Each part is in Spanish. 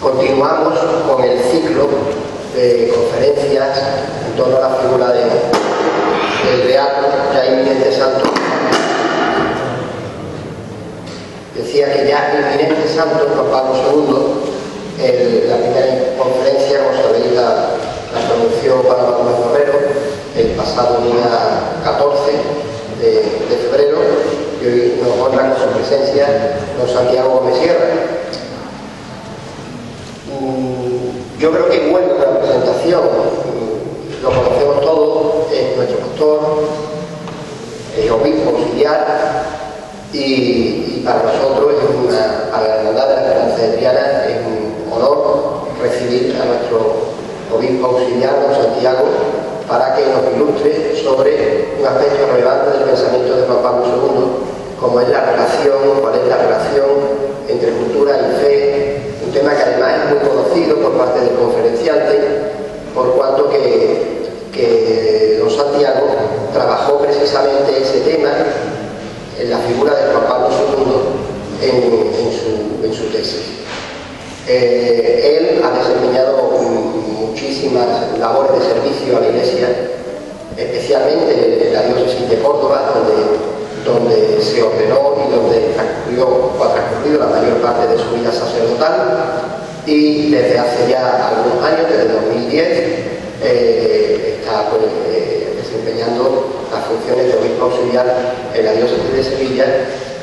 Continuamos con el ciclo de conferencias en torno a la figura del beato ya inminente santo. Decía que ya inminente santo Juan Pablo II, la primera conferencia, como sabéis, la pronunció para Bartolomé Forrero el pasado día 14 de febrero, y hoy nos honra con su presencia don Santiago Gómez Sierra. Yo creo que es buena la presentación, lo conocemos todos, es nuestro pastor, es obispo auxiliar, y para nosotros, para la Hermandad de la Esperanza de Triana, es un honor recibir a nuestro obispo auxiliar, don Santiago, para que nos ilustre sobre un aspecto relevante del pensamiento de Juan Pablo II, como es la relación, cuál es la relación entre cultura y fe, un tema que además es muy conocido por parte del conferenciante, por cuanto que don Santiago trabajó precisamente ese tema en la figura de Juan Pablo II en su tesis. Él ha desempeñado muchísimas labores de servicio a la Iglesia, especialmente en la diócesis de Córdoba, donde se ordenó y donde ha transcurrido la mayor parte de su vida sacerdotal, y desde hace ya algunos años, desde 2010, está desempeñando las funciones de obispo auxiliar en la diócesis de Sevilla,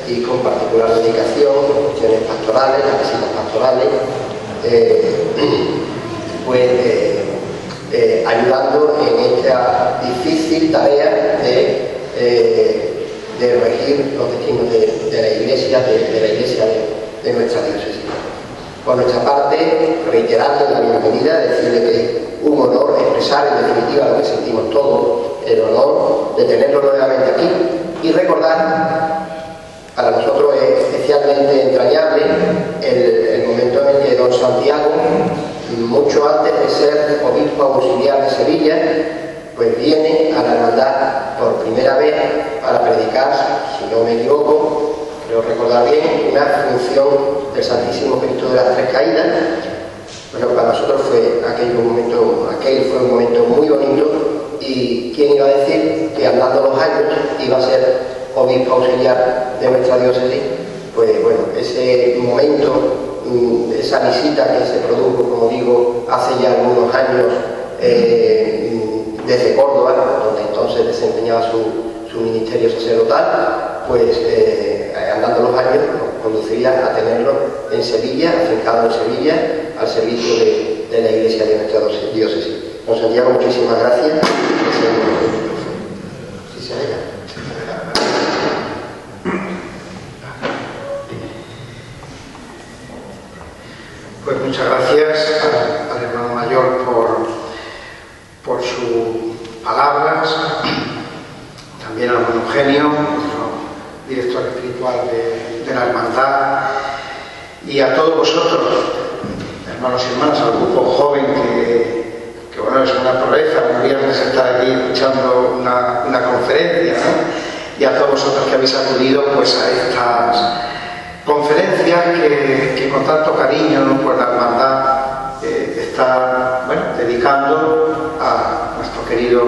y con particular dedicación a cuestiones pastorales, las visitas pastorales, ayudando en esta difícil tarea de regir los destinos de la Iglesia, de nuestra diócesis. Por nuestra parte, reiterarle la bienvenida, decirle que es un honor expresar en definitiva lo que sentimos todos, el honor de tenerlo nuevamente aquí, y recordar, para nosotros es especialmente entrañable el momento en el que don Santiago, mucho antes de ser obispo auxiliar de Sevilla, pues viene a la hermandad por primera vez para predicar, si no me equivoco, creo recordar bien, una función del Santísimo Cristo de las Tres Caídas. Bueno, para nosotros aquel fue un momento muy bonito, y quién iba a decir que andando los años iba a ser obispo auxiliar de nuestra diócesis. Pues bueno, ese momento, esa visita que se produjo, como digo, hace ya algunos años desde Córdoba, donde entonces desempeñaba su ministerio sacerdotal, pues andando los años nos conduciría a tenerlo en Sevilla, afincado en Sevilla, al servicio de la Iglesia de nuestra diócesis. Don Santiago, muchísimas gracias. ¿Sí se oye? Pues muchas gracias al hermano mayor por sus palabras, también al hermano Eugenio, nuestro director espiritual de la hermandad, y a todos vosotros, hermanos y hermanas, al grupo joven que bueno, es una proeza, un viernes estar aquí escuchando una conferencia, ¿no? Y a todos vosotros que habéis acudido pues a estas conferencias que con tanto cariño, ¿no?, pues la hermandad está, bueno, dedicando a nuestro querido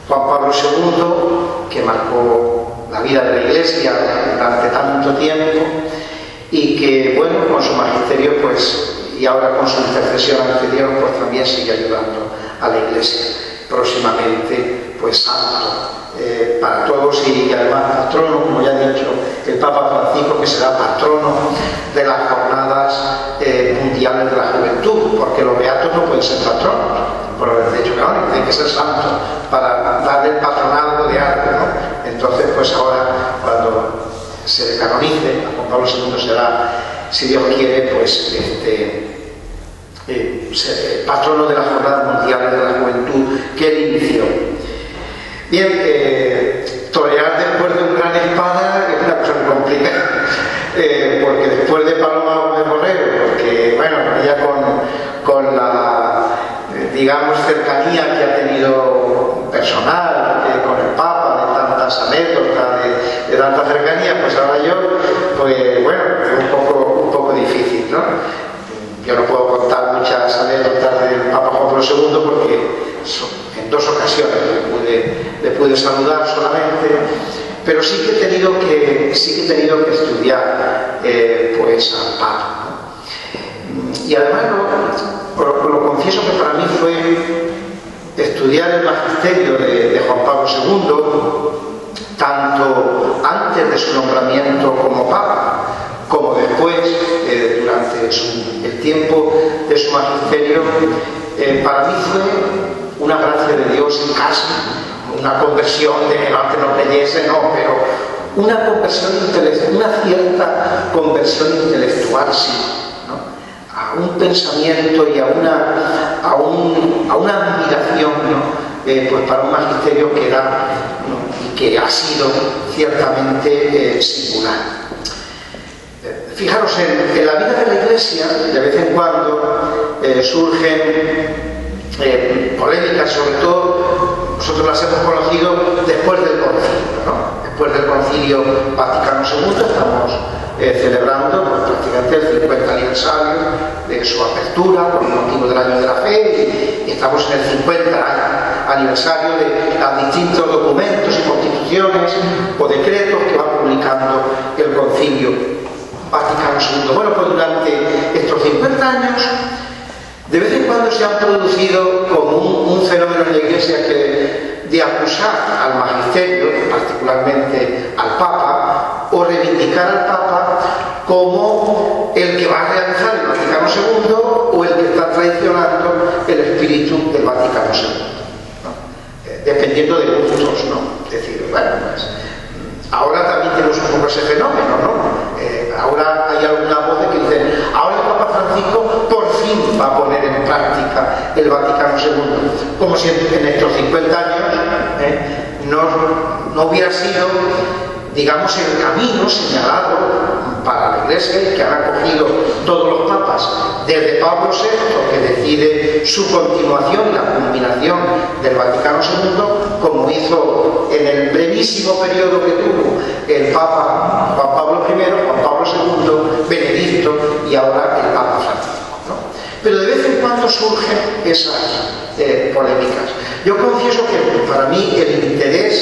Juan Pablo II, que marcó la vida de la Iglesia durante tanto tiempo, y que, bueno, con su magisterio, pues, y ahora con su intercesión ante Dios, pues también sigue ayudando a la Iglesia. Próximamente, pues, santo para todos, y además patrono, como ya ha dicho el Papa Francisco, que será patrono de las jornadas mundiales de la juventud, porque los beatos no pueden ser patronos, por el derecho canónico, tienen que ser santos para darle el patronado de algo, ¿no? Entonces, pues ahora, cuando se le canonice, a Juan Pablo II será, si Dios quiere, pues patrono de las jornadas mundiales de la juventud que él inició. Bien, torear después de un gran espada es una cosa muy complicada, porque después de Paloma Gómez Borrero, porque bueno, ya con la digamos cercanía que ha tenido personal con el Papa, de tantas anécdotas, de tanta cercanía, pues ahora yo, pues bueno, es un poco difícil, ¿no? Yo no le pude saludar solamente, pero sí que he tenido que estudiar pues al Papa, ¿no? Y además lo confieso que para mí fue estudiar el magisterio de Juan Pablo II, tanto antes de su nombramiento como Papa, como después, durante el tiempo de su magisterio, para mí fue una gracia de Dios y casi una conversión, de que antes no creyese, no, pero una conversión intelectual, una cierta conversión intelectual, sí, ¿no? A un pensamiento y a una admiración, ¿no? Pues para un magisterio que da, ¿no? Y que ha sido ciertamente singular. Fijaros, en la vida de la Iglesia, de vez en cuando surgen polémicas, sobre todo nosotros las hemos conocido después del concilio, ¿no? Después del concilio Vaticano II estamos celebrando pues, prácticamente el 50 aniversario de su apertura por motivo del Año de la Fe, y estamos en el 50 aniversario de los distintos documentos y constituciones o decretos que va publicando el concilio Vaticano II. Bueno, pues durante estos 50 años, de vez en cuando se han producido como un fenómeno en la Iglesia de acusar al magisterio, particularmente al Papa, o reivindicar al Papa como el que va a realizar el Vaticano II o el que está traicionando el espíritu del Vaticano II, ¿no? Dependiendo de gustos, ¿no? Es decir, bueno, pues ahora también tenemos un poco ese fenómeno, ¿no? Ahora hay algunas voces que dicen, ahora el Papa Francisco por fin va a poner en práctica el Vaticano II, como si en estos 50 años no hubiera sido, digamos, el camino señalado para la Iglesia y que han acogido todos los papas, desde Pablo VI, que decide su continuación y la culminación del Vaticano II, como hizo en el brevísimo periodo que tuvo el Papa Juan Pablo I, Juan Pablo II, Benedicto y ahora el Papa Francisco, ¿no? Pero de vez en cuando surgen esas polémicas. Yo confieso que para mí el interés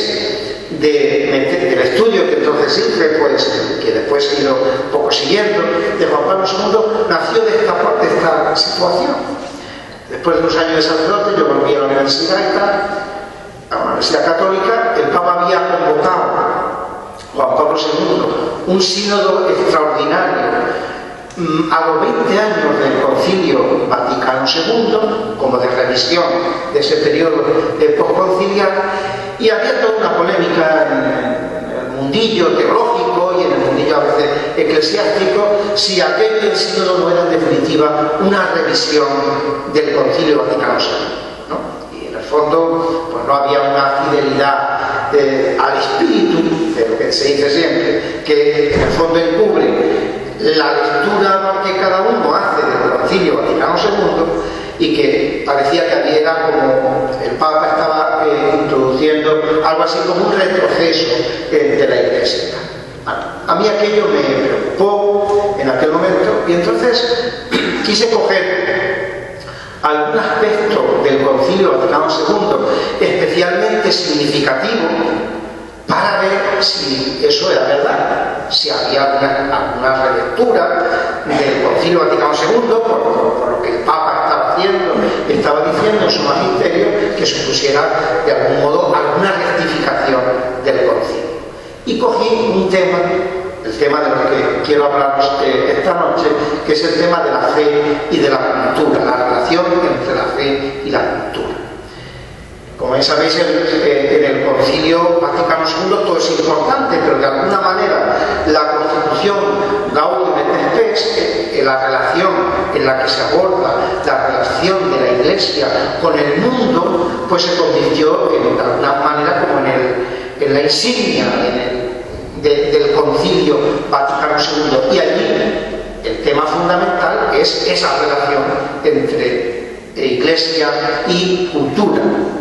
del estudio que entonces hice, pues, que después he ido un poco siguiendo, de Juan Pablo II, nació de esta situación. Después de unos años de sacerdote, yo volví a la universidad a la Universidad Católica. El Papa había convocado, Juan Pablo II, un sínodo extraordinario a los 20 años del Concilio Vaticano II, como de revisión de ese periodo postconciliar, y había toda una polémica en el mundillo teológico y en el mundillo a veces eclesiástico si aquello del sínodo no era en definitiva una revisión del Concilio Vaticano II, ¿no? Y en el fondo pues no había una fidelidad al espíritu, de lo que se dice siempre, que en el fondo encubre la lectura que cada uno hace del Concilio Vaticano II, y que parecía que había como el Papa estaba introduciendo algo así como un retroceso de la Iglesia. Bueno, a mí aquello me preocupó en aquel momento, y entonces quise coger algún aspecto del Concilio Vaticano II especialmente significativo para ver si eso era verdad, si había alguna relectura del Concilio Vaticano II por lo que el Papa estaba diciendo en su magisterio, que supusiera de algún modo alguna rectificación del concilio. Y cogí un tema, el tema de lo que quiero hablaros esta noche, que es el tema de la fe y de la cultura, la relación entre la fe y la cultura. Como bien sabéis, en el Concilio Vaticano II todo es importante, pero de alguna manera la Constitución Gaudium et Spes, la relación en la que se aborda la relación de la Iglesia con el mundo, pues se convirtió de alguna manera como en la insignia del Concilio Vaticano II. Y allí el tema fundamental es esa relación entre Iglesia y cultura, ¿no?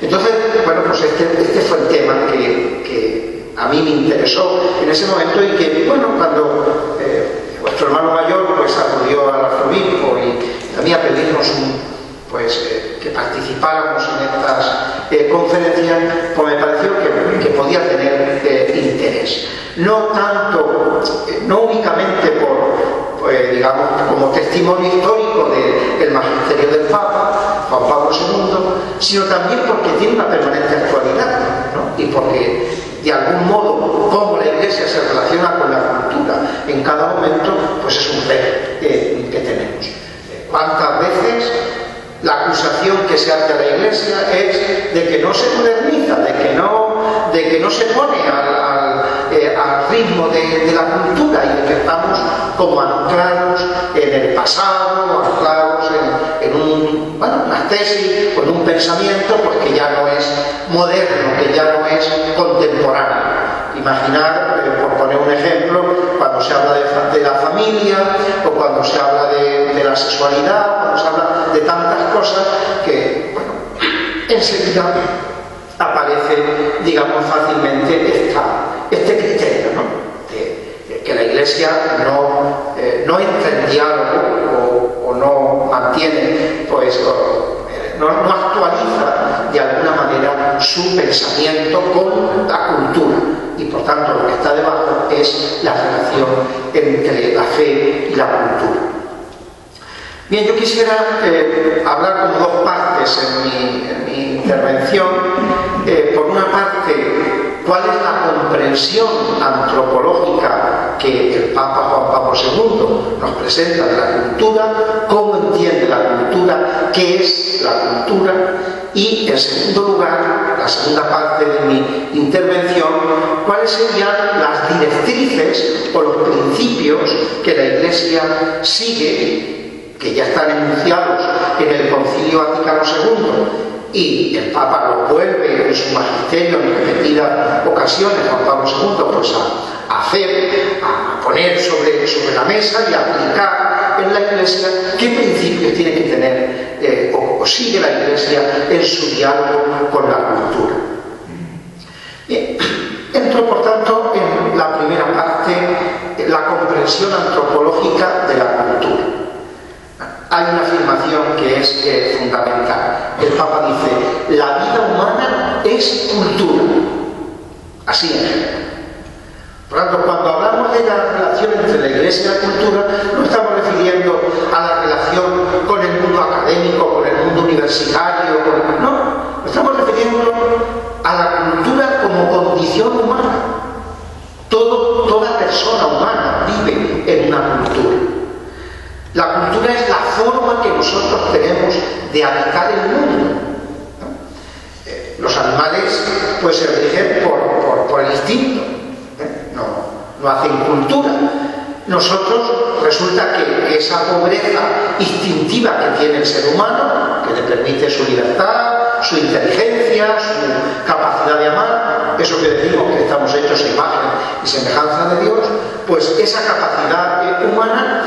Entonces, bueno, pues este fue el tema que a mí me interesó en ese momento, y que, bueno, cuando vuestro hermano mayor pues acudió al arzobispo y a mí a pedirnos que participáramos en estas conferencias, pues me pareció que podía tener interés. No tanto, no únicamente digamos, como testimonio histórico del magisterio del Papa, Juan Pablo II, sino también porque tiene una permanente actualidad, ¿no? Y porque, de algún modo, cómo la Iglesia se relaciona con la cultura en cada momento, pues es un reto que tenemos. ¿Cuántas veces la acusación que se hace a la Iglesia es de que no se moderniza, de que no se pone al ritmo de la cultura, y de que estamos como anclados en el pasado, anclados en una tesis o en un pensamiento pues que ya no es moderno, que ya no es contemporáneo? Imaginar, por poner un ejemplo, cuando se habla de la familia, o cuando se habla de la sexualidad, cuando se habla de tantas cosas que, bueno, enseguida aparece, digamos, fácilmente este criterio, ¿no? De que la Iglesia no entra en diálogo o no mantiene, pues, no actualiza de alguna manera su pensamiento con la cultura, y por tanto lo que está debajo es la relación entre la fe y la cultura. Bien, yo quisiera hablar como dos partes en mi intervención. Por una parte, cuál es la comprensión antropológica que el Papa Juan Pablo II nos presenta de la cultura, cómo entiende la cultura, qué es la cultura, y en segundo lugar, la segunda parte de mi intervención, cuáles serían las directrices o los principios que la Iglesia sigue, que ya están enunciados en el Concilio Vaticano II, y el Papa los vuelve en su magisterio en repetidas ocasiones, Juan Pablo II, pues a poner sobre la mesa y a aplicar en la Iglesia qué principios tiene que tener o sigue la Iglesia en su diálogo con la cultura. Bien, entro por tanto en la primera parte, la comprensión antropológica de la cultura. Hay una afirmación que es fundamental. El Papa dice: la vida humana es cultura. Así es. Por lo tanto, cuando hablamos de la relación entre la Iglesia y la cultura, no estamos refiriendo a la relación con el mundo académico, con el mundo universitario, no, estamos refiriendo a la cultura como condición humana. Toda persona humana vive en una cultura. La cultura es la forma que nosotros tenemos de habitar el mundo, ¿no? Los animales pues se rigen por el instinto, no hacen cultura. Nosotros resulta que esa pobreza instintiva que tiene el ser humano, que le permite su libertad, su inteligencia, su capacidad de amar, eso que decimos que estamos hechos a imagen y semejanza de Dios, pues esa capacidad humana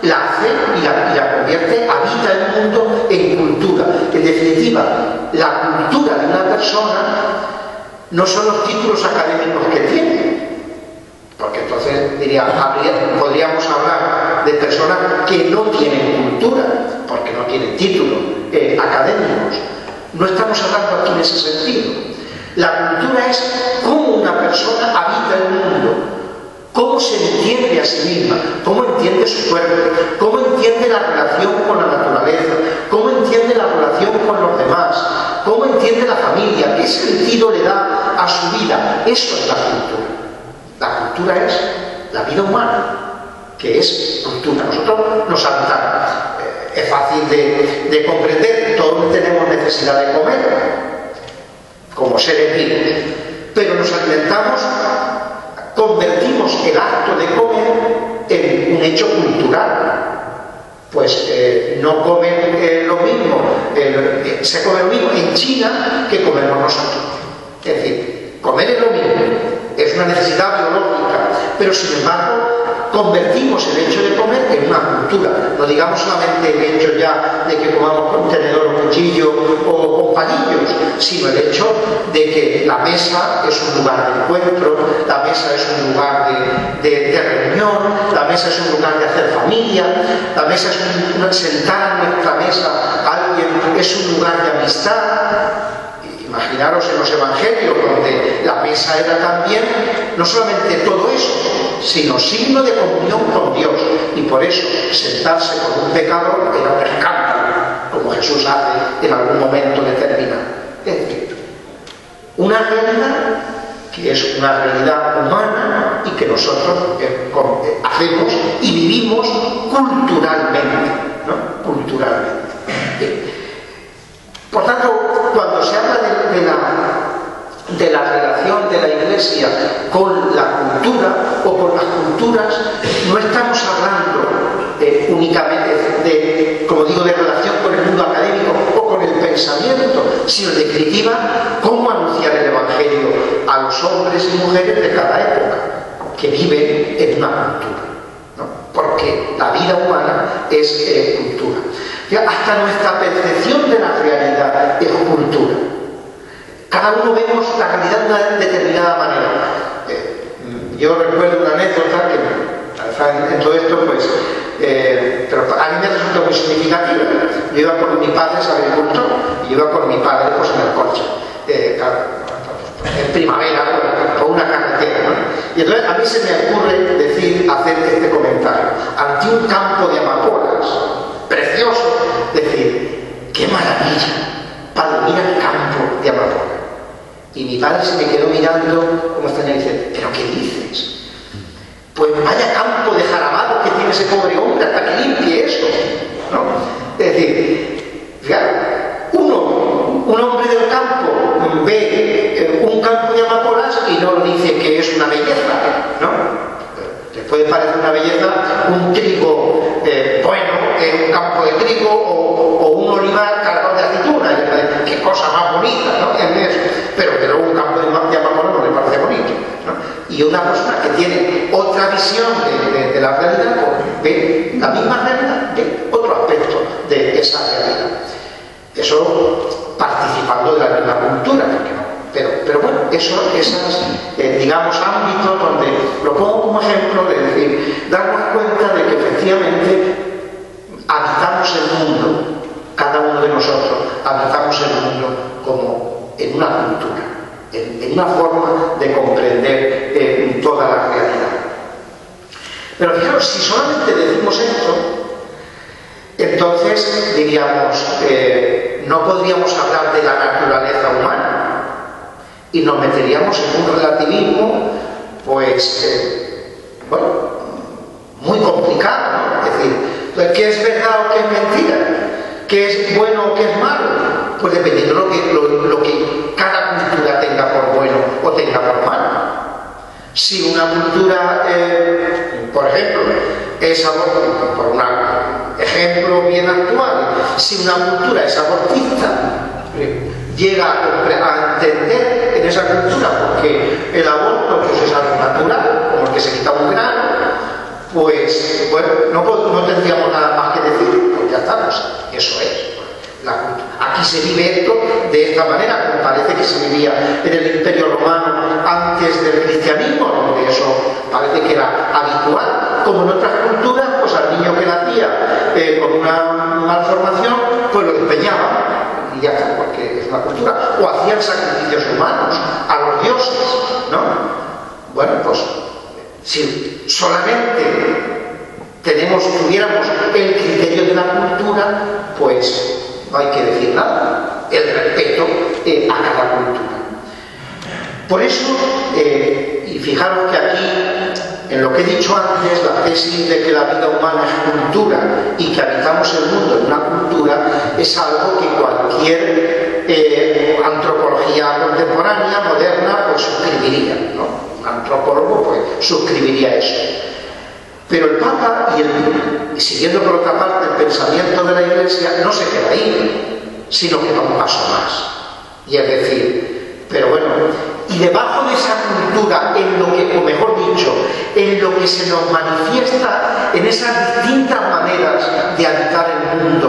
la hace y la convierte, habita el mundo en cultura. En definitiva, la cultura de una persona no son los títulos académicos que tiene, porque entonces podríamos hablar de personas que no tienen cultura, porque no tienen títulos académicos. No estamos hablando aquí en ese sentido. La cultura es cómo una persona habita el mundo, cómo se entiende a sí misma, cómo entiende su cuerpo, cómo entiende la relación con la naturaleza, cómo entiende la relación con los demás, cómo entiende la familia, qué sentido le da a su vida. Eso es la cultura. La cultura es la vida humana, que es cultura. Nosotros nos habitamos. Es fácil de comprender, todos tenemos necesidad de comer, como seres vivos, pero nos alimentamos, convertimos el acto de comer en un hecho cultural. Pues no comen lo mismo, se come lo mismo en China que comemos nosotros. Es decir, comer es lo mismo, es una necesidad biológica, pero sin embargo convertimos el hecho de comer en una cultura. No digamos solamente el hecho ya de que comamos con tenedor o cuchillo o con palillos, sino el hecho de que la mesa es un lugar de encuentro, la mesa es un lugar de reunión, la mesa es un lugar de hacer familia, la mesa es sentar a nuestra mesa a alguien es un lugar de amistad. Imaginaros en los evangelios, donde la mesa era también no solamente todo eso, sino signo de comunión con Dios. Y por eso sentarse con un pecador era un escándalo, como Jesús hace en algún momento determinado. Es decir, una realidad que es una realidad humana y que nosotros hacemos y vivimos culturalmente, ¿no? Culturalmente. Por tanto, cuando se habla de la relación de la Iglesia con la cultura o con las culturas, no estamos hablando únicamente como digo, de relación con el mundo académico o con el pensamiento, sino en definitiva, cómo anunciar el Evangelio a los hombres y mujeres de cada época que viven en una cultura, ¿no? Porque la vida humana es cultura. Hasta nuestra percepción de la realidad es cultura. Cada uno vemos la realidad de una determinada manera. Yo recuerdo una anécdota que en todo esto, pues, pero a mí me resulta muy significativa. Yo iba con mi padre, es agricultor, y iba con mi padre pues, en el coche, en primavera, por una carretera, ¿no? Y entonces a mí se me ocurre hacer este comentario. Ante un campo de amapolas, precioso, decir, ¡qué maravilla! Padre, mira el campo de amapolas. Y mi padre se me quedó mirando como extraño y dice, ¿pero qué dices? Pues vaya campo de jarabados que tiene ese pobre hombre hasta que limpie eso, ¿no? Es decir, fíjate, un hombre del campo ve un campo de amapolas y no dice que es una belleza, ¿no? Les puede parecer una belleza un trigo bueno, un campo de trigo o un olivar cargado de aceituna, qué cosa más bonita, ¿no? Pero un campo de amapolas no le parece bonito, ¿no? Y una persona que tiene otra visión de la realidad, pues, ve la misma realidad, ve otro aspecto de esa realidad. Eso participando de la misma cultura, porque no. Pero bueno, esos digamos, ámbitos donde lo pongo como ejemplo de decir, darnos cuenta de que efectivamente habitamos el mundo, cada uno de nosotros habitamos el mundo como en una cultura, en una forma de comprender toda la realidad. Pero fijaros, si solamente decimos esto, entonces diríamos, no podríamos hablar de la naturaleza humana y nos meteríamos en un relativismo, pues, bueno, muy complicado, ¿no? Es decir, ¿qué es verdad o qué es mentira? ¿Qué es bueno o qué es malo? Pues dependiendo de lo que cada cultura tenga por bueno o tenga por malo. Si una cultura, por ejemplo, es abortista, por un ejemplo bien actual, si una cultura es abortista, llega a entender en esa cultura porque el aborto pues, es algo natural, como el que se quita un grano, pues bueno, no tendríamos nada más que decir, pues ya estamos, eso es la cultura. Aquí se vive esto de esta manera, como parece que se vivía en el Imperio Romano antes del cristianismo, donde eso parece que era habitual, como en otras culturas, pues al niño que nacía con una malformación, pues lo empeñaban. Y ya está, porque es una cultura, o hacían sacrificios humanos a los dioses, ¿no? Bueno, pues si solamente tuviéramos el criterio de la cultura, pues no hay que decir nada, el respeto a cada cultura. Por eso, y fijaros que aquí, en lo que he dicho antes, la tesis de que la vida humana es cultura y que habitamos el mundo en una cultura es algo que cualquier antropología contemporánea, moderna, pues suscribiría, ¿no? Un antropólogo pues suscribiría eso. Pero el Papa, y siguiendo por otra parte el pensamiento de la Iglesia, no se queda ahí, sino que da un paso más. Y es decir, pero bueno, y debajo de esa cultura, en lo que, o mejor dicho, en lo que se nos manifiesta en esas distintas maneras de habitar el mundo,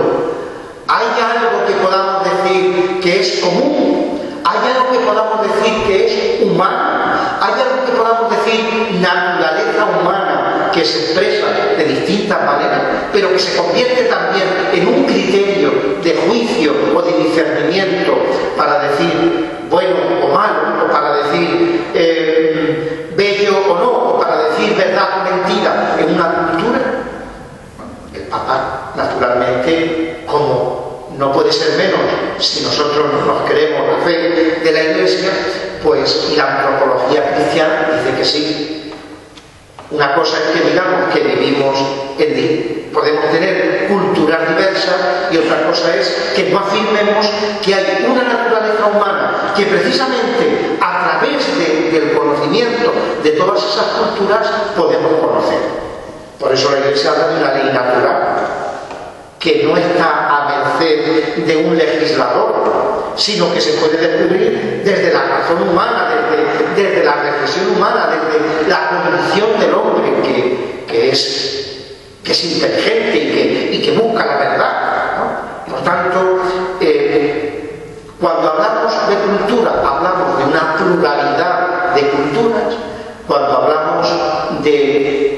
¿hay algo que podamos decir que es común? ¿Hay algo que podamos decir que es humano? ¿Hay algo que podamos decir naturaleza humana que que se expresa de distintas maneras, pero que se convierte también en un criterio de juicio o de discernimiento para decir bueno o malo, o para decir bello o no, o para decir verdad o mentira en una cultura. El Papa, naturalmente, como no puede ser menos si nosotros nos queremos la fe de la Iglesia, pues y la antropología cristiana dice que sí. Una cosa es que digamos que vivimos podemos tener culturas diversas, y otra cosa es que no afirmemos que hay una naturaleza humana que precisamente a través del conocimiento de todas esas culturas podemos conocer. Por eso la Iglesia habla de una ley natural que no está a merced de un legislador, sino que se puede descubrir desde la razón humana, desde la reflexión humana, desde la condición del hombre que es inteligente y que busca la verdad, ¿no? Por tanto, cuando hablamos de cultura, hablamos de una pluralidad de culturas. Cuando hablamos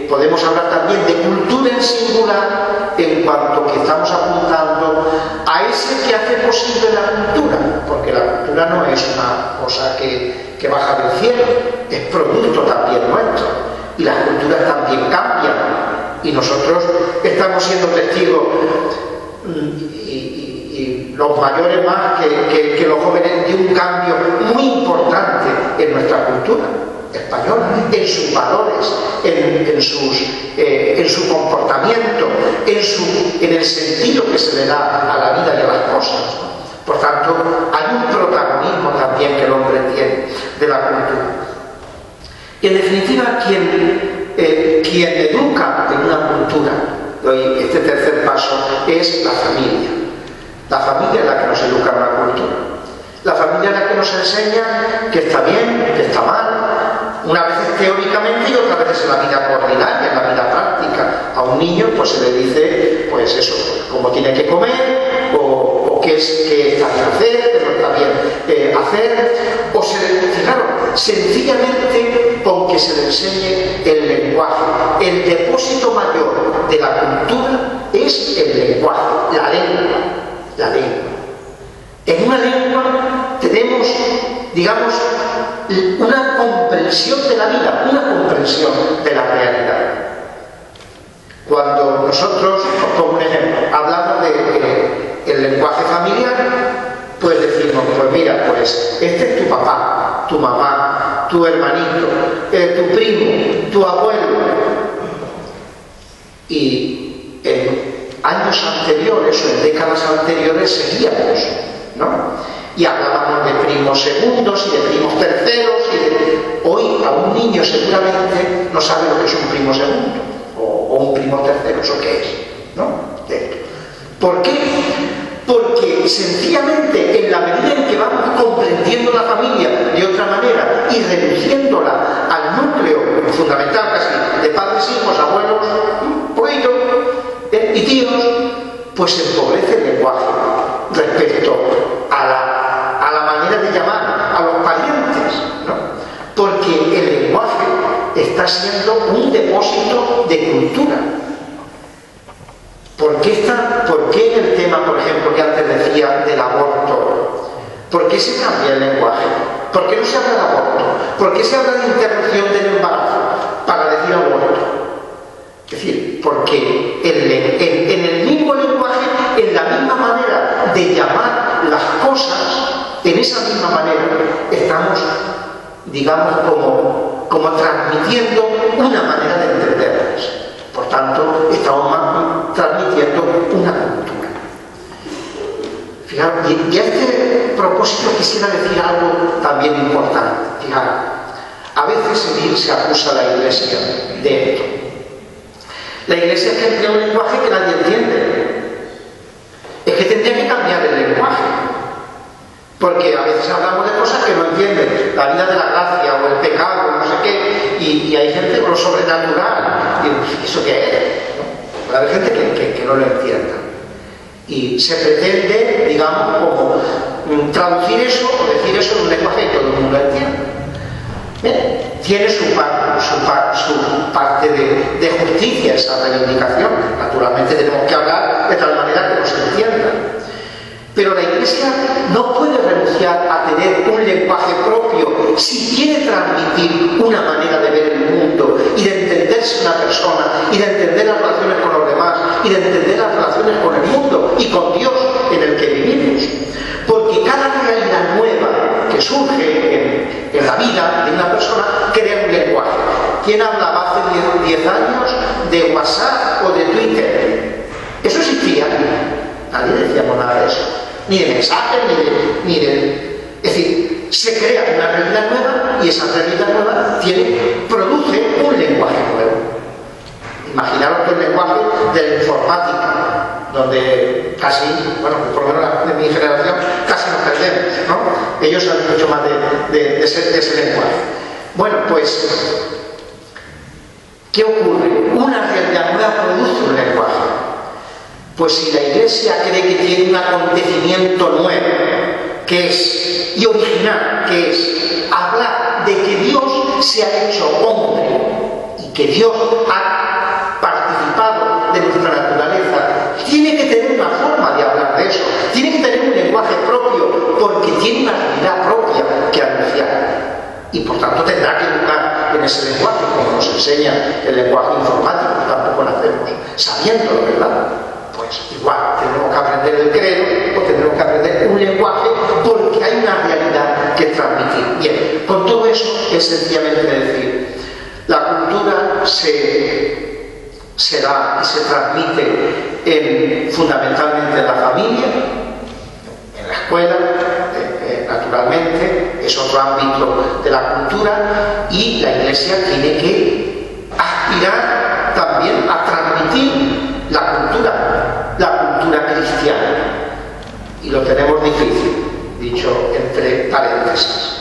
podemos hablar también de cultura en singular, en cuanto que estamos apuntando a ese que hace posible la cultura, porque la cultura no es una cosa que baja del cielo, es producto también nuestro, y las culturas también cambian, y nosotros estamos siendo testigos, y los mayores más que los jóvenes, de un cambio muy importante en nuestra cultura española, en sus valores, en su comportamiento, en el sentido que se le da a la vida y a las cosas. Por tanto, hay un protagonismo también que el hombre tiene de la cultura. Y en definitiva, quien educa en una cultura, y este tercer paso, es la familia. La familia es la que nos educa en una cultura. La familia es la que nos enseña que está bien, que está mal, una vez teóricamente y otras veces en la vida ordinaria, en la vida práctica. A un niño pues se le dice, pues eso, cómo tiene que comer, o qué está bien hacer, qué no está bien hacer, o fijaros, sencillamente con que se le enseñe el lenguaje. El depósito mayor de la cultura es el lenguaje, la lengua. La lengua. En una lengua tenemos, digamos, una comprensión de la vida, una comprensión de la realidad. Cuando nosotros, os pongo un ejemplo, hablamos del lenguaje familiar, pues decimos, pues mira, pues este es tu papá, tu mamá, tu hermanito, tu primo, tu abuelo. Y en años anteriores o en décadas anteriores seguíamos, ¿no? Y hablábamos de primos segundos y de primos terceros, hoy a un niño seguramente no sabe lo que es un primo segundo o un primo tercero, ¿eso qué es? ¿No? ¿Por qué? Porque sencillamente en la medida en que vamos comprendiendo la familia de otra manera y reduciéndola al núcleo fundamental casi de padres, hijos, abuelos, poquito, y tíos, pues se empobrece el lenguaje respecto a la manera de llamar a los parientes, ¿no? Porque el lenguaje está siendo un depósito de cultura. ¿Por qué en el tema, por ejemplo, que antes decía del aborto, por qué se cambia el lenguaje? ¿Por qué no se habla de aborto? ¿Por qué se habla de interrupción del embarazo para decir aborto? Es decir, porque en el mismo lenguaje, en la misma manera de llamar las cosas, en esa misma manera estamos, digamos, como transmitiendo una manera de entenderlas. Por tanto, estamos transmitiendo una cultura. Fijaros, y a este propósito quisiera decir algo también importante. Fijaros, a veces se acusa a la Iglesia de esto. La Iglesia es que emplea un lenguaje que nadie entiende. Es que tendría que cambiar el lenguaje. Porque a veces hablamos de cosas que no entienden. La vida de la gracia o el pecado, no sé qué. Y hay gente con lo sobrenatural. Y ¿eso qué es? ¿No? Puede haber gente que no lo entienda. Y se pretende, digamos, como traducir eso o decir eso en un lenguaje que todo el mundo entiende. ¿Bien? tiene su parte de justicia esa reivindicación. Naturalmente tenemos que hablar de tal manera que nos entiendan. Pero la Iglesia no puede renunciar a tener un lenguaje propio si quiere transmitir una manera de ver el mundo y de entenderse una persona y de entender las relaciones con los demás y de entender las relaciones con el mundo y con Dios en el que vivimos. Porque cada realidad nueva que surge en la vida de una persona crea un lenguaje. ¿Quién hablaba hace 10 años de WhatsApp o de Twitter? ¿Eso existía? Nadie decíamos nada de eso. Ni de mensajes, ni de... Es decir, se crea una realidad nueva y esa realidad nueva produce un lenguaje nuevo. Imaginaros que el lenguaje de la informática, donde casi, bueno, por lo menos de mi generación, casi nos perdemos, ¿no? Ellos saben mucho más de ese lenguaje. Bueno, pues, ¿qué ocurre? Una realidad nueva produce un lenguaje. Pues si la Iglesia cree que tiene un acontecimiento nuevo, que es, y original, que es hablar de que Dios se ha hecho hombre y que Dios ha participado de nuestra naturaleza, tiene que tener una forma de hablar de eso, tiene que tener un lenguaje propio, porque tiene una realidad propia que anunciar. Y por tanto tendrá que educar en ese lenguaje, como nos enseña el lenguaje informático, tampoco lo hacemos sabiéndolo, ¿verdad? Pues igual, tenemos que aprender el credo o tendremos que aprender un lenguaje porque hay una realidad que transmitir. Bien, con todo eso es sencillamente decir, la cultura se da y se transmite fundamentalmente en la familia, en la escuela, naturalmente, es otro ámbito de la cultura, y la Iglesia tiene que aspirar también a transmitir la cultura cristiana, y lo tenemos difícil, dicho entre paréntesis.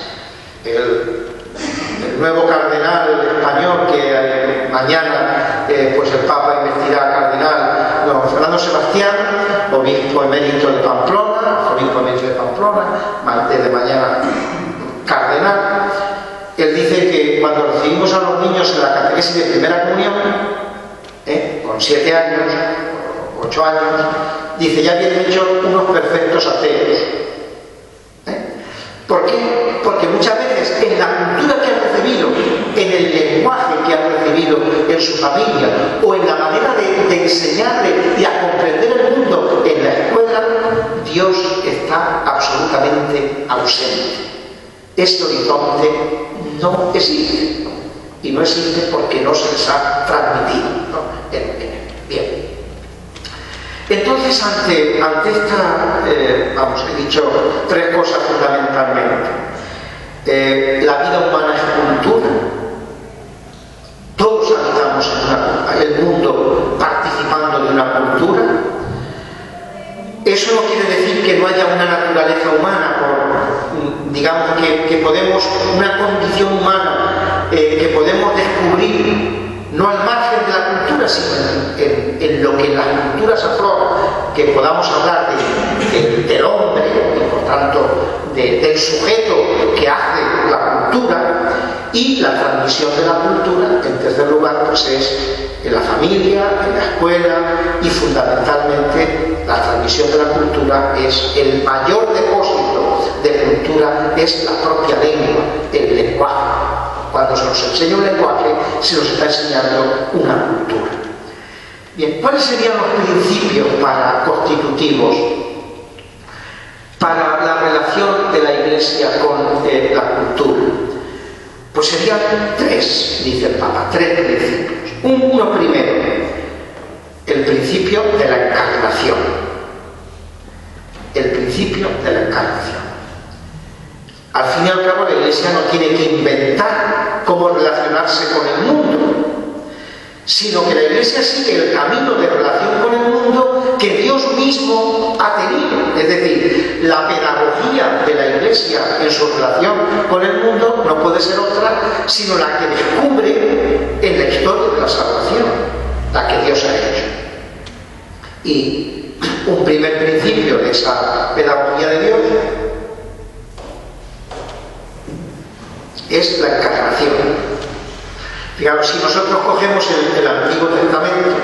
El nuevo cardenal español que mañana pues el Papa investirá a cardenal, don Fernando Sebastián, obispo emérito de Pamplona, desde mañana cardenal, él dice que cuando recibimos a los niños en la catequesis de primera comunión, con 7 años, 8 años, dice, ya vienen hechos unos perfectos ateos. ¿Por qué? Porque muchas veces en la cultura que han recibido, en el lenguaje que han recibido en su familia, o en la manera de enseñarle y a comprender el mundo en la escuela, Dios está absolutamente ausente. Este horizonte no existe, y no existe porque no se les ha transmitido, ¿no? Bien. Entonces, ante esta, he dicho 3 cosas fundamentalmente. La vida humana es cultura. Todos habitamos en el mundo participando de una cultura. Eso no quiere decir que no haya una naturaleza humana, digamos que podemos, una condición humana que podemos descubrir no al margen de la cultura, sino en lo que en las culturas aflora, que podamos hablar del hombre y por tanto del sujeto que hace la cultura, y la transmisión de la cultura, en tercer lugar, pues es en la familia, en la escuela, y fundamentalmente la transmisión de la cultura es el mayor depósito de cultura, es la propia lengua, el lenguaje. Cuando se nos enseña un lenguaje, se nos está enseñando una cultura. Bien, ¿cuáles serían los principios constitutivos para la relación de la Iglesia con la cultura? Pues serían 3, dice el Papa, 3 principios. Uno primero, el principio de la encarnación. El principio de la encarnación. Al fin y al cabo, la Iglesia no tiene que inventar cómo relacionarse con el mundo, sino que la Iglesia sigue el camino de relación con el mundo que Dios mismo ha tenido. Es decir, la pedagogía de la Iglesia en su relación con el mundo no puede ser otra sino la que descubre en la historia de la salvación, la que Dios ha hecho. Y un primer principio de esa pedagogía de Dios es la encarnación. Fijaros, si nosotros cogemos el Antiguo Testamento,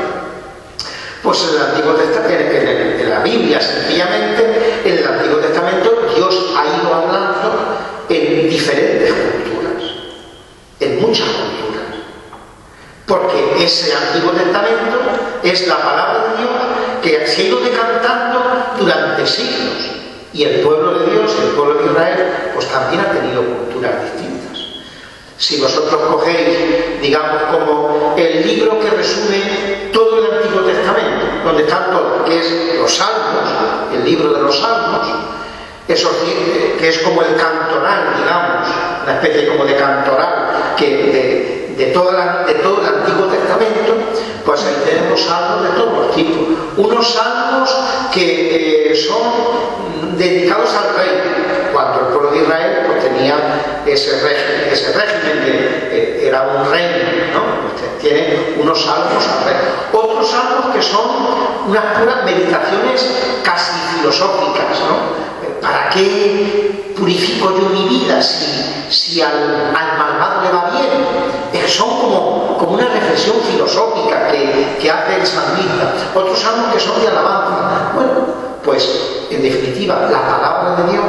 pues en la Biblia, sencillamente, en el Antiguo Testamento, Dios ha ido hablando en diferentes culturas, en muchas culturas. Porque ese Antiguo Testamento es la palabra de Dios que se ha ido decantando durante siglos. Y el pueblo de Dios, el pueblo de Israel, pues también ha tenido culturas distintas. Si vosotros cogéis, digamos, como el libro que resume todo el Antiguo Testamento, donde están todos, que es los Salmos, el libro de los Salmos, eso que es como el cantoral, digamos, una especie como de cantoral de todo el Antiguo Testamento, pues ahí tenemos salmos de todos los tipos. Unos salmos que son dedicados al rey, cuando el pueblo de Israel pues tenía ese régimen era un reino, ¿no? Usted tiene unos salmos al rey. Otros salmos que son unas puras meditaciones casi filosóficas, ¿no? ¿Para qué purifico yo mi vida si al malvado le va bien? Son como una reflexión filosófica que hace el salmista. Otros salmos que son de alabanza. Bueno, pues en definitiva la palabra de Dios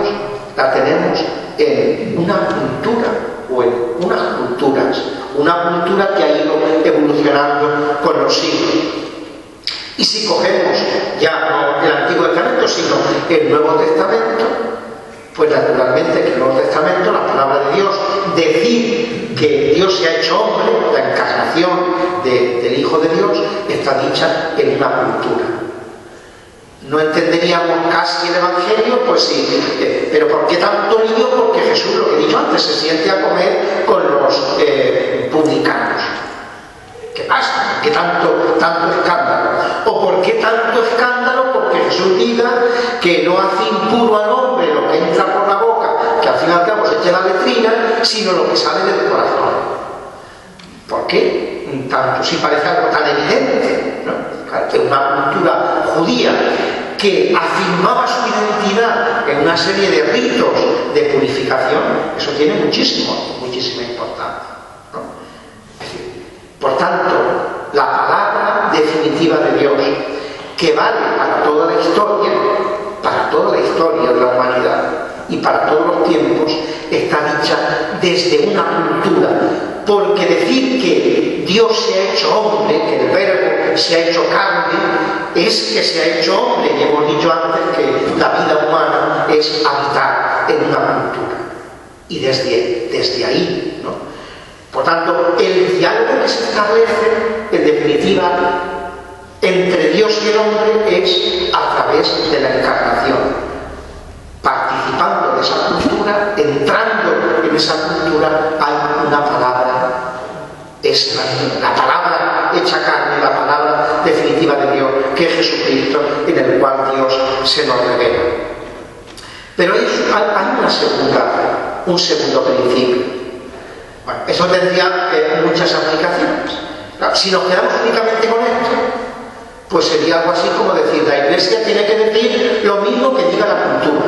la tenemos en una cultura o en unas culturas, una cultura que ha ido evolucionando con los siglos. Y si cogemos ya no el Antiguo Testamento, sino el Nuevo Testamento, pues naturalmente que el Nuevo Testamento, la palabra de Dios, decir que Dios se ha hecho hombre, la encarnación del Hijo de Dios, está dicha en una cultura. No entenderíamos casi el Evangelio, pues sí, pero ¿por qué tanto lío? Porque Jesús, lo que he dicho antes, se siente a comer con los publicanos. ¿Qué pasa? ¿Por qué tanto escándalo? ¿O por qué tanto escándalo? Porque Jesús diga que no hace impuro al hombre lo que entra por la boca, que al fin y al cabo se echa la letrina, sino lo que sale del corazón. ¿Por qué? Tanto si parece algo tan evidente, ¿no? Claro, que una cultura judía que afirmaba su identidad en una serie de ritos de purificación, eso tiene muchísima importancia, ¿no? Es decir, por tanto, la palabra definitiva de Dios, que vale para toda la historia de la humanidad y para todos los tiempos, está dicha desde una cultura. Porque decir que Dios se ha hecho hombre, que el Verbo se ha hecho carne, es que se ha hecho hombre. Y hemos dicho antes que la vida humana es habitar en una cultura. Y desde ahí, ¿no? Por tanto, el diálogo que se establece, en definitiva, entre Dios y el hombre es a través de la encarnación. Participando de esa cultura, entrando en esa cultura, hay una palabra, es la palabra hecha carne, la palabra definitiva de Dios, que es Jesucristo, en el cual Dios se nos revela. Pero hay un segundo principio. Bueno, eso tendría muchas aplicaciones. Claro, si nos quedamos únicamente con esto, pues sería algo así como decir, la Iglesia tiene que decir lo mismo que diga la cultura,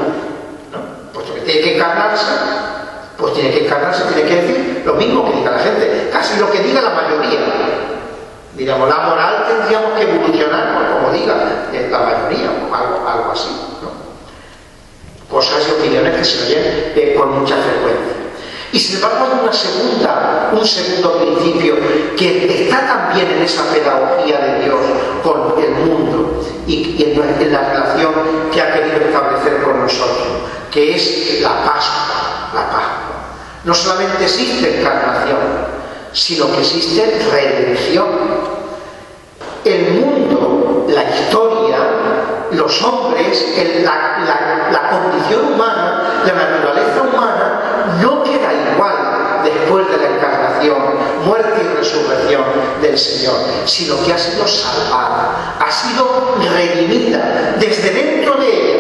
¿no? Puesto que tiene que encarnarse, pues tiene que decir lo mismo que diga la gente, casi lo que diga la mayoría. Digamos, la moral tendríamos que evolucionar como diga la mayoría, o algo así, ¿no? Cosas y opiniones que se oyen con mucha frecuencia. Y sin embargo hay un segundo principio que está también en esa pedagogía de Dios con el mundo y en la relación que ha querido establecer con nosotros, que es la Pascua. No solamente existe encarnación, sino que existe redención. El mundo, la historia, los hombres, la condición humana, la naturaleza humana, no queda igual después de la encarnación, muerte y resurrección del Señor, sino que ha sido salvada, ha sido redimida desde dentro de ella,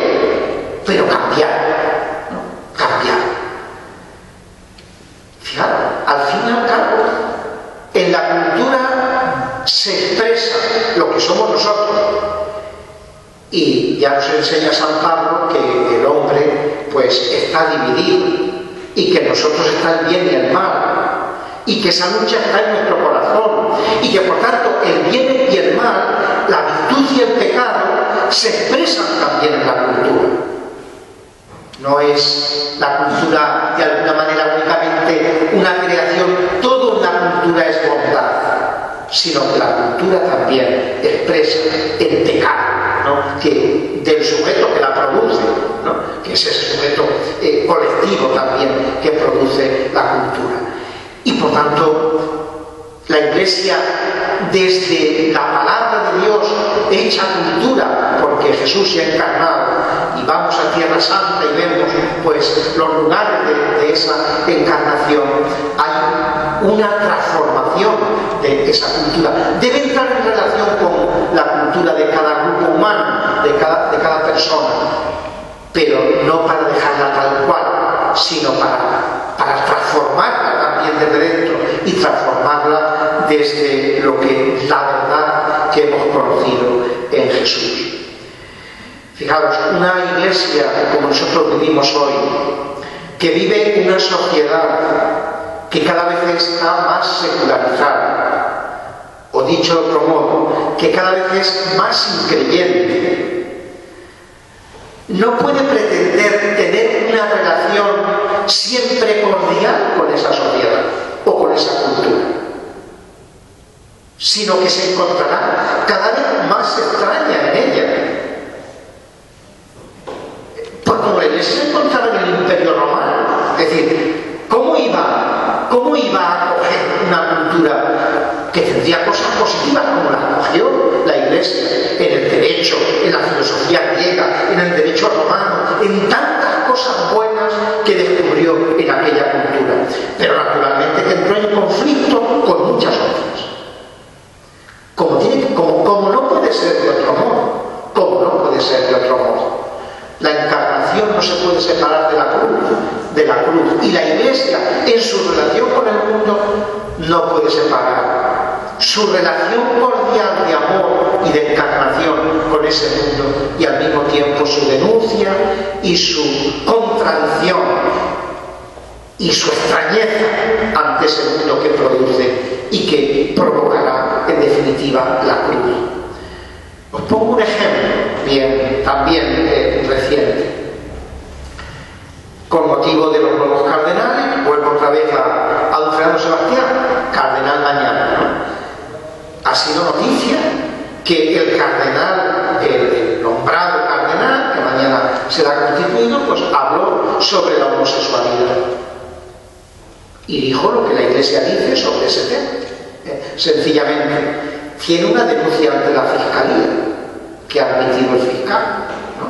pero cambiada, ¿no? Cambiada. Fijaros, al fin y al cabo, en la cultura se expresa lo que somos nosotros. Y ya nos enseña San Pablo que el hombre pues está dividido y que en nosotros está el bien y el mal, y que esa lucha está en nuestro corazón y que por tanto el bien y el mal, la virtud y el pecado se expresan también en la cultura. No es la cultura de alguna manera únicamente una creación, todo en la cultura es bondad, sino que la cultura también expresa el pecado, ¿no?, que del sujeto que la produce, ¿no?, que es ese sujeto colectivo también que produce la cultura. Y por tanto, la Iglesia, desde la palabra de Dios hecha cultura, porque Jesús se ha encarnado, y vamos a Tierra Santa y vemos pues los lugares de esa encarnación, hay una transformación de esa cultura. Debe entrar en relación con la cultura de cada grupo humano, de cada persona, pero no para dejarla tal cual, sino para transformarla también desde dentro y transformarla desde lo que es la verdad que hemos conocido en Jesús. Fijaros, una iglesia como nosotros vivimos hoy, que vive una sociedad que cada vez está más secularizada, o dicho de otro modo, que cada vez es más increyente, no puede pretender tener una relación siempre cordial con esa sociedad o con esa cultura, sino que se encontrará cada vez más extraña en ella. Porque como la Iglesia se encontraba en el Imperio Romano, es decir, ¿cómo iba a acoger una cultura que tendría cosas positivas como las acogió la Iglesia en el derecho, en la filosofía griega, en el derecho romano, en tantas cosas buenas que descubrió en aquella cultura? Pero naturalmente que entró en conflicto con muchas otras. Como no puede ser de otro modo, La encarnación no se puede separar de la cruz, y la Iglesia en su relación con el mundo no puede separar su relación cordial de amor y de encarnación con ese mundo, y al mismo tiempo su denuncia y su contradicción y su extrañeza ante ese mundo que produce y que provocará en definitiva la cruz. Os pongo un ejemplo también reciente. Con motivo de los nuevos cardenales, vuelvo otra vez a don Fernando Sebastián, cardenal mañana, ¿no? Ha sido noticia que el cardenal, el nombrado cardenal, que mañana será constituido, pues habló sobre la homosexualidad y dijo lo que la Iglesia dice sobre ese tema. Sencillamente, tiene una denuncia ante la Fiscalía que ha admitido el fiscal, ¿no?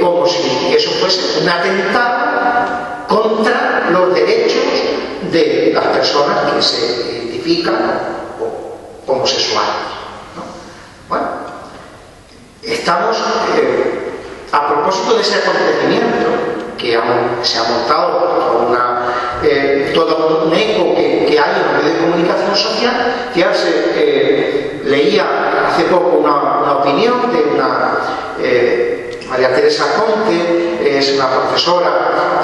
Como si eso fuese un atentado contra los derechos de las personas que se identifican como homosexuales, ¿no? Bueno, estamos a propósito de ese acontecimiento que se ha montado todo un eco que hay en los medios de comunicación social. Fíjense, leía hace poco una opinión de María Teresa Conte, es una profesora,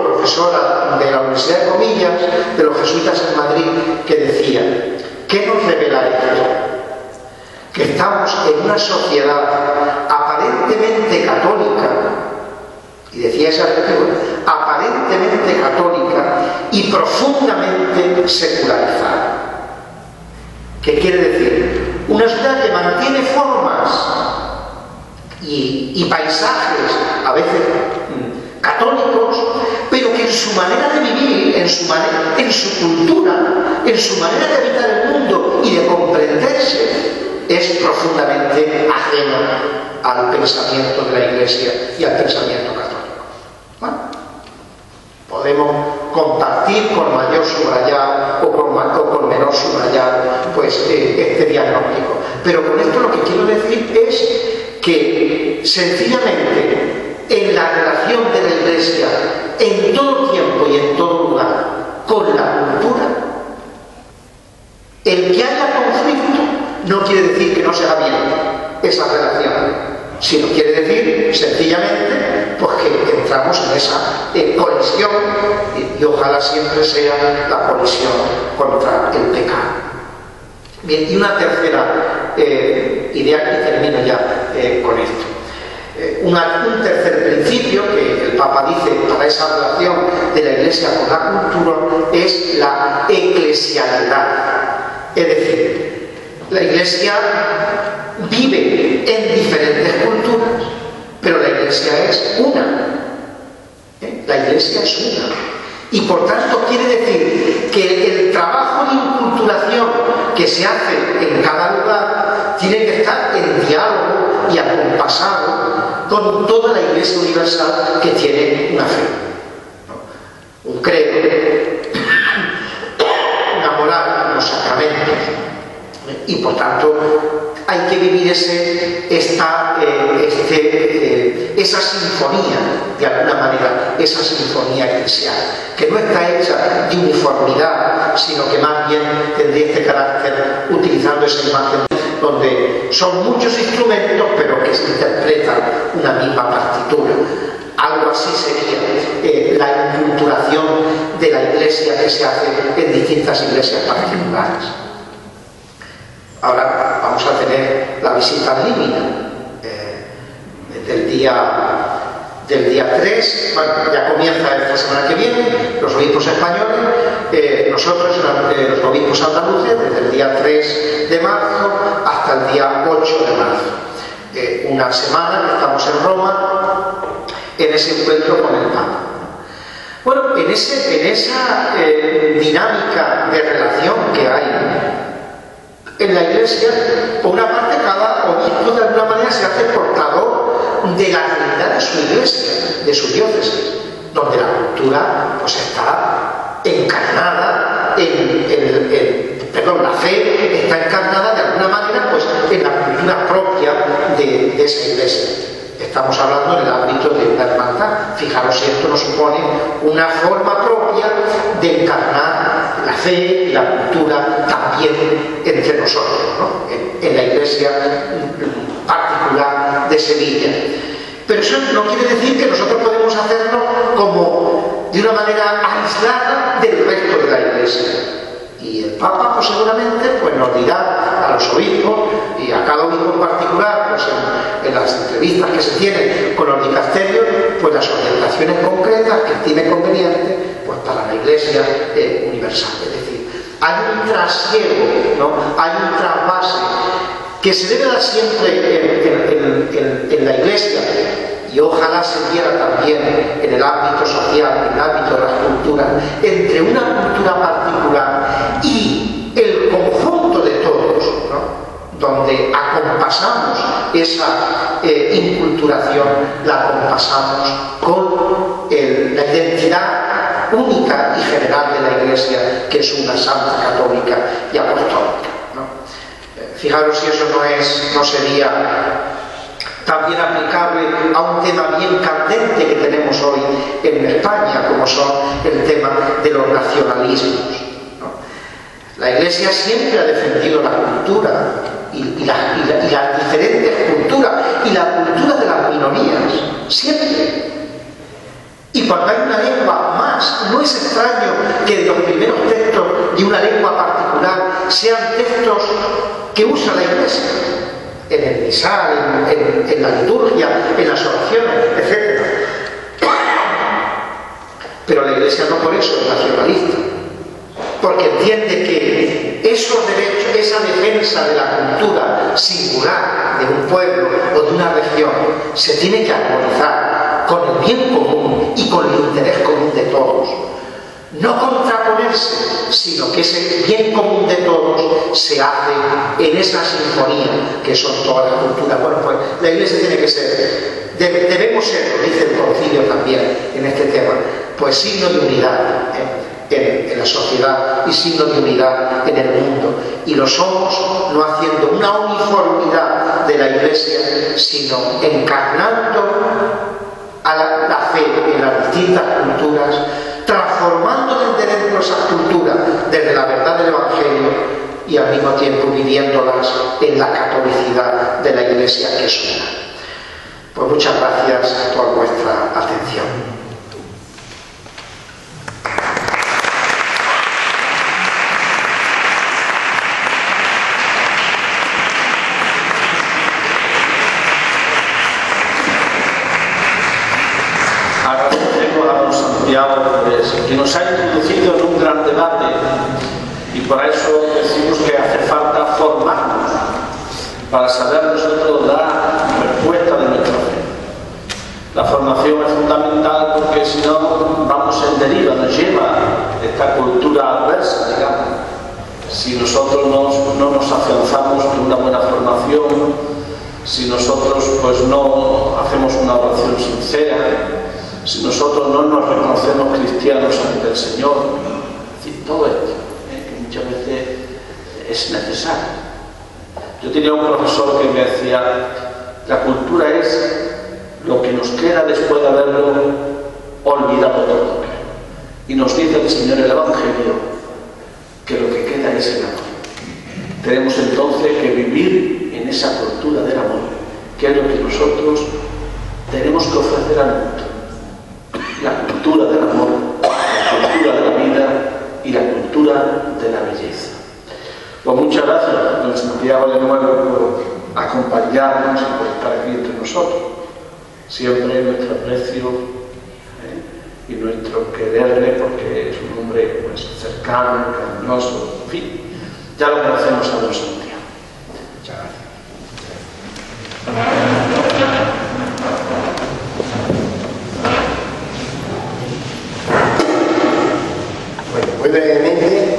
profesora de la Universidad de Comillas, de los jesuitas en Madrid, que decía: ¿qué nos revela esto? Que estamos en una sociedad aparentemente católica, y decía esa artículo, aparentemente católica y profundamente secularizada. ¿Qué quiere decir? Una sociedad que mantiene formas y paisajes a veces católicos, pero que en su manera de vivir, en su cultura, en su manera de habitar el mundo y de comprenderse, es profundamente ajeno al pensamiento de la Iglesia y al pensamiento católico. Bueno, podemos compartir con mayor subrayado o con menor subrayado pues este diagnóstico, pero con esto lo que quiero decir es que sencillamente en la relación de la Iglesia en todo tiempo y en todo lugar con la cultura, el que haya conflicto no quiere decir que no se haga bien esa relación, sino quiere decir sencillamente pues que entramos en esa colisión y ojalá siempre sea la colisión contra el pecado. Bien, y una tercera idea, y termino ya con esto. Un tercer principio que el Papa dice para esa relación de la Iglesia con la cultura es la eclesialidad. Es decir, la Iglesia vive en diferentes culturas, pero la Iglesia es una. La Iglesia es una. Y por tanto quiere decir que el trabajo de inculturación que se hace en cada lugar tiene que estar en diálogo y acompasado con toda la Iglesia universal que tiene una fe, ¿no? Un credo, una moral, unos sacramentos, y por tanto hay que vivir esa sinfonía, de alguna manera, esa sinfonía eclesial, que no está hecha de uniformidad, sino que más bien tendría este carácter, utilizando esa imagen donde son muchos instrumentos pero que se interpretan una misma partitura. Algo así sería la inculturación de la Iglesia que se hace en distintas iglesias particulares. Ahora vamos a tener la visita al Límina del día 3, bueno, ya comienza esta semana que viene, los obispos españoles, nosotros los obispos andaluces, desde el día 3 de marzo hasta el día 8 de marzo. Una semana que estamos en Roma, en ese encuentro con el Papa. Bueno, en esa dinámica de relación que hay en la Iglesia, por una parte, cada obispo de alguna manera se hace portador de la realidad de su Iglesia, de su diócesis, donde la cultura pues está encarnada la fe está encarnada de alguna manera pues en la cultura propia de esa Iglesia. Estamos hablando en el ámbito de la hermandad. Fijaros si esto nos supone una forma propia de encarnar la fe y la cultura también entre nosotros, ¿no? En la Iglesia particular de Sevilla. Pero eso no quiere decir que nosotros podemos hacerlo como de una manera aislada del resto de la Iglesia. Y el Papa pues seguramente pues nos dirá a los obispos y a cada obispo en particular pues en las entrevistas que se tienen con los dicasterios pues las orientaciones concretas que estime conveniente pues para la Iglesia universal. Es decir, hay un trasiego, ¿no? Hay un trasvase que se debe dar siempre en la Iglesia, y ojalá se diera también en el ámbito social, en el ámbito de las culturas, entre una cultura particular y el conjunto de todos, ¿no? Donde acompasamos esa inculturación, la acompasamos con la identidad única y general de la Iglesia, que es una santa, católica y apostólica, ¿no? Fijaros si eso no sería también aplicable a un tema bien candente que tenemos hoy en España, como son el tema de los nacionalismos, ¿no? La Iglesia siempre ha defendido la cultura y las diferentes culturas y la cultura de las minorías, siempre. Y cuando hay una lengua más, no es extraño que los primeros textos de una lengua particular sean textos que usa la Iglesia, en el misal, en la liturgia, en las oraciones, etc. Pero la Iglesia no por eso es nacionalista, porque entiende que esos derechos, esa defensa de la cultura singular de un pueblo o de una región se tiene que armonizar con el bien común y con el interés común de todos. No contraponerse, sino que ese bien común de todos se hace en esa sinfonía que son todas las culturas. Bueno, pues la Iglesia tiene que ser, debemos ser, lo dice el Concilio también en este tema, pues signo de unidad en la sociedad y signo de unidad en el mundo. Y lo somos no haciendo una uniformidad de la Iglesia, sino encarnando a la fe en las distintas culturas, transformando desde dentro esas culturas, desde la verdad del Evangelio, y al mismo tiempo viviéndolas en la catolicidad de la Iglesia, que es una. Pues muchas gracias por vuestra atención. Agradecemos a don Santiago que nos ha introducido en un gran debate, y por eso decimos que hace falta formarnos para saber nosotros dar respuesta de nuestra fe. La formación es fundamental, porque si no vamos en deriva, nos lleva esta cultura adversa, digamos. Si nosotros no nos afianzamos en una buena formación, si nosotros pues no hacemos una oración sincera, si nosotros no nos reconocemos cristianos ante el Señor, es decir, todo esto que muchas veces es necesario. Yo tenía un profesor que me decía: la cultura es lo que nos queda después de haberlo olvidado todo. Y nos dice el Señor en el Evangelio que lo que queda es el amor. Tenemos entonces que vivir en esa cultura del amor, que es lo que nosotros tenemos que ofrecer al mundo. La cultura del amor, la cultura de la vida y la cultura de la belleza. Pues muchas gracias, don Santiago, de nuevo, por acompañarnos y por estar aquí entre nosotros. Siempre nuestro aprecio y nuestro quererle, porque es un hombre pues, cercano, cariñoso, en fin. Ya lo conocemos a don Santiago. Muchas gracias. Muy brevemente,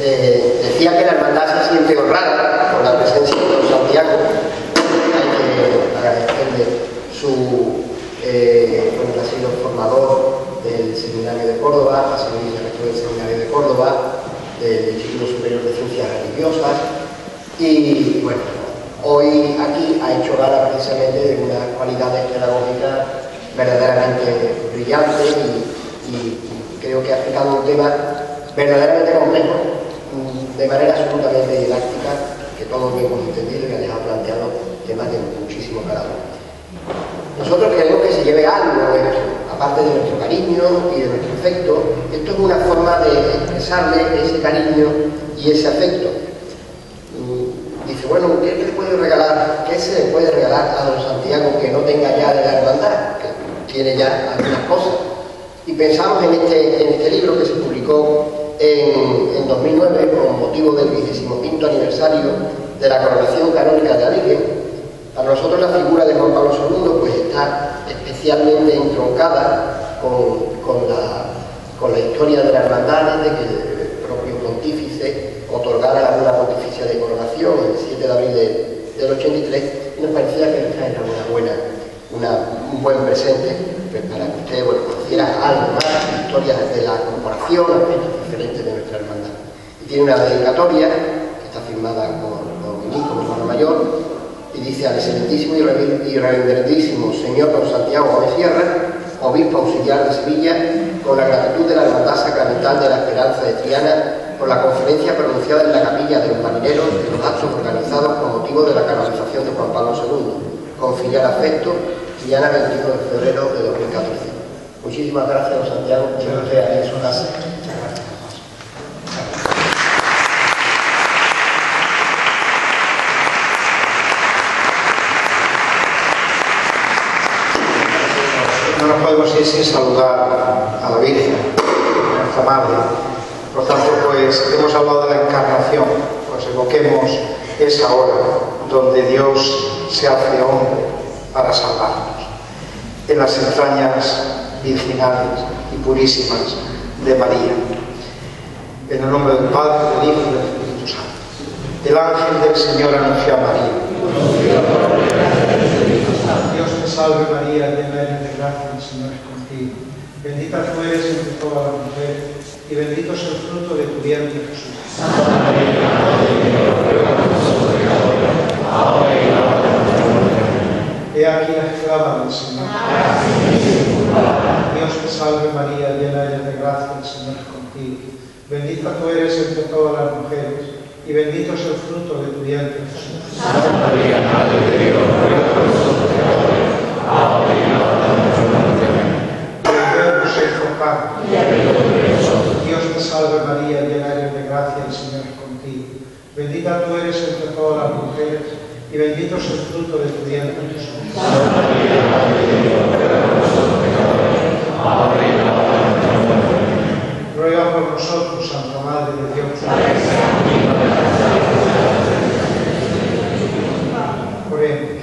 decía que la hermandad se siente honrada por la presencia de don Santiago. Hay que agradecerle bueno, ha sido formador del Seminario de Córdoba, ha sido director del Seminario de Córdoba, del Instituto Superior de Ciencias Religiosas, y bueno, hoy aquí ha hecho gala precisamente de unas cualidades pedagógicas verdaderamente brillantes, y creo que ha explicado un tema verdaderamente complejo, de manera absolutamente didáctica, que todos hemos entendido, y que ha planteado temas de muchísimo calado. Nosotros queremos que se lleve algo de esto, aparte de nuestro cariño y de nuestro afecto. Esto es una forma de expresarle ese cariño y ese afecto. Dice, bueno, ¿qué le puedo regalar? ¿Qué se le puede regalar a don Santiago que no tenga ya de la hermandad? Que tiene ya algunas cosas. Y pensamos en este libro que se publicó en 2009 con motivo del 25º aniversario de la coronación canónica de la Virgen. Para nosotros la figura de Juan Pablo II pues está especialmente entroncada con la historia de la hermandad, desde que el propio pontífice otorgara la bula pontificia de coronación el 7 de abril del 83, y nos parecía que esta era un buen presente pues, para que usted conociera algo más de la historia de la corporación, aspectos diferentes de nuestra hermandad. Y tiene una dedicatoria que está firmada por mi hijo, mi hermano mayor, y dice: al excelentísimo y reverendísimo señor don Santiago Gómez Sierra, obispo auxiliar de Sevilla, con la gratitud de la Hermandad Sacramental de la Esperanza de Triana, por la conferencia pronunciada en la capilla de los marineros de los actos organizados con motivo de la canonización de Juan Pablo II, con filial afecto, Triana, 21 de febrero de 2014. Muchísimas gracias, don Santiago. Muchas gracias a su casa. No nos podemos ir sin saludar a la Virgen, nuestra Madre. Por tanto, pues hemos hablado de la encarnación, pues evoquemos esa hora donde Dios se hace hombre para salvarnos, en las entrañas virginales y purísimas de María. En el nombre del Padre, del Hijo y del Espíritu Santo. El ángel del Señor anunció a María. Dios te salve María, llena eres de gracia, el Señor es contigo. Bendita tú eres entre todas las mujeres, y bendito es el fruto de tu vientre, Jesús. Santa María, Madre de Dios, ruega por nosotros pecadores, ahora y en la hora de nuestra muerte. He aquí la esclava del Señor. Dios te salve María, llena eres de gracia, el Señor es contigo. Bendita tú eres entre todas las mujeres, y bendito es el fruto de tu vientre, Jesús. Santa María, Madre de Dios, ruega por nosotros pecadores, Dios te salve María, llena eres de gracia, el Señor es contigo. Bendita tú eres entre todas las mujeres y bendito es el fruto de tu vientre, Jesús. Santa María, Madre de Dios, ruega por nosotros pecadores, ahora y en la hora de nuestra muerte. Ruega por nosotros, Santa Madre de Dios. Oremos.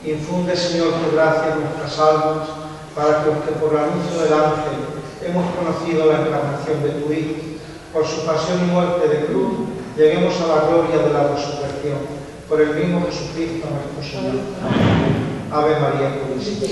Infunde, Señor, tu gracia en nuestras almas, para que los que por el anuncio del ángel hemos conocido la encarnación de tu Hijo, por su pasión y muerte de cruz, lleguemos a la gloria de la resurrección, por el mismo Jesucristo nuestro Señor. Ave María Purísima.